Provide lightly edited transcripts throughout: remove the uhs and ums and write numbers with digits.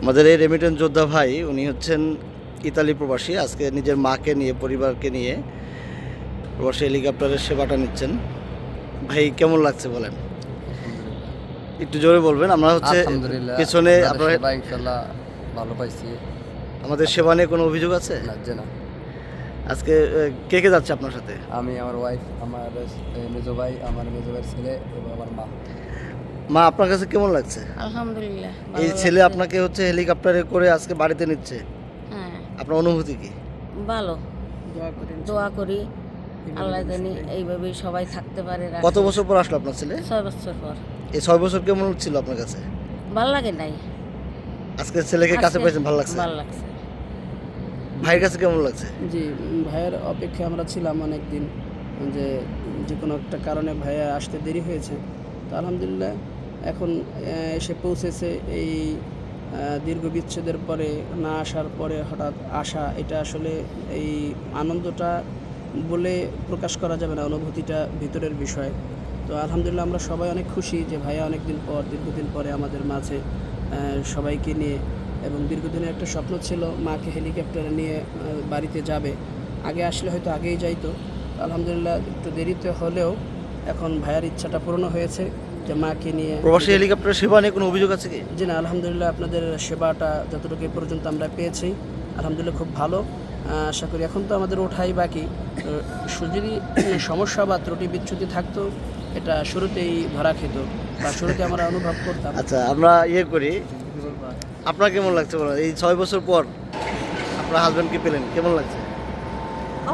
আমাদের এই রেমিটেন্স যোদ্ধা ভাই উনি হচ্ছেন ইতালি প্রবাসী। আজকে নিজের মাকে নিয়ে পরিবারকে নিয়ে প্রবাসী হেলিকপ্টারের সেবাটা নিচ্ছেন। ভাই কেমন লাগছে বলেন, একটু জোরে বলবেন। আমরা হচ্ছে আলহামদুলিল্লাহ, পেছনে আপনাদের আপনার সেবা ইনশাল্লাহ ভালো পাইছি। আমাদের সেবা নিয়ে কোনো অভিযোগ আছে? না যে না, আজকে কে কে যাচ্ছে আপনার সাথে? আমি, আমার ওয়াইফ, আমার মেজো ভাই, আমার মেজো ভাইয়ের ছেলে এবং আমার মা। মা, আপনার কাছে কেমন লাগছে? আলহামদুলিল্লাহ এই ভালো ছেলে লাগছে। আপনাকে হচ্ছে হেলিকপ্টারে করে আজকে বাড়িতে নিচ্ছে, হ্যাঁ আপনার অনুভূতি কি? ভালো, দোয়া করি আল্লাহ জানি এইভাবেই সবাই থাকতে পারে। কত বছর পর আসলো আপনার ছেলে? 6 বছর পর। এই 6 বছর কেমন ছিল আপনার কাছে? ভালো লাগে নাই, আজকে ছেলেকে কাছে পেয়েছেন, ভালো লাগছে? ভালো লাগছে। ভাইয়ের কাছে কেমন লাগছে? জি, ভাইয়ের অপেক্ষায় আমরা ছিলাম অনেক দিন, যে যে কোনো একটা কারণে ভাইয়া আসতে দেরি হয়েছে। তো আলহামদুলিল্লাহ এখন এসে পৌঁছেছে। এই দীর্ঘ বিচ্ছেদের পরে, না আসার পরে হঠাৎ আসা, এটা আসলে এই আনন্দটা বলে প্রকাশ করা যাবে না, অনুভূতিটা ভিতরের বিষয়। তো আলহামদুলিল্লাহ আমরা সবাই অনেক খুশি যে ভাইয়া অনেকদিন পর, দীর্ঘদিন পরে আমাদের মাঝে সবাইকে নিয়ে, এবং দীর্ঘদিনের একটা স্বপ্ন ছিল মাকে হেলিকপ্টারে নিয়ে বাড়িতে যাবে। আগে আসলে হয়তো আগেই যাইতো। আলহামদুলিল্লাহ একটু দেরিতে হলেও এখন ভাইয়ার ইচ্ছাটা পূর্ণ হয়েছে যে মাকে নিয়ে। প্রবাসী হেলিকপ্টারের সেবা নিয়ে কোনো অভিযোগ আছে কি? জি না, আলহামদুলিল্লাহ আপনাদের সেবাটা যতটুকু এ পর্যন্ত আমরা পেয়েছি আলহামদুলিল্লাহ খুব ভালো। আশা করি এখন তো আমাদের ওঠাই বাকি। যদি সমস্যা বা ত্রুটি বিচ্যুতি থাকতো, এটা শুরুতেই ধরা খেত বা শুরুতে আমরা অনুভব করতাম। আচ্ছা, আমরা করি, আপনার কেমন লাগছে বলেন? এই 6 বছর পর আপনার হাজব্যান্ডকে পেলেন, কেমন লাগছে?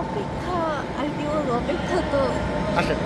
অপেক্ষা আর কি বলবো, অপেক্ষা তো আসেন।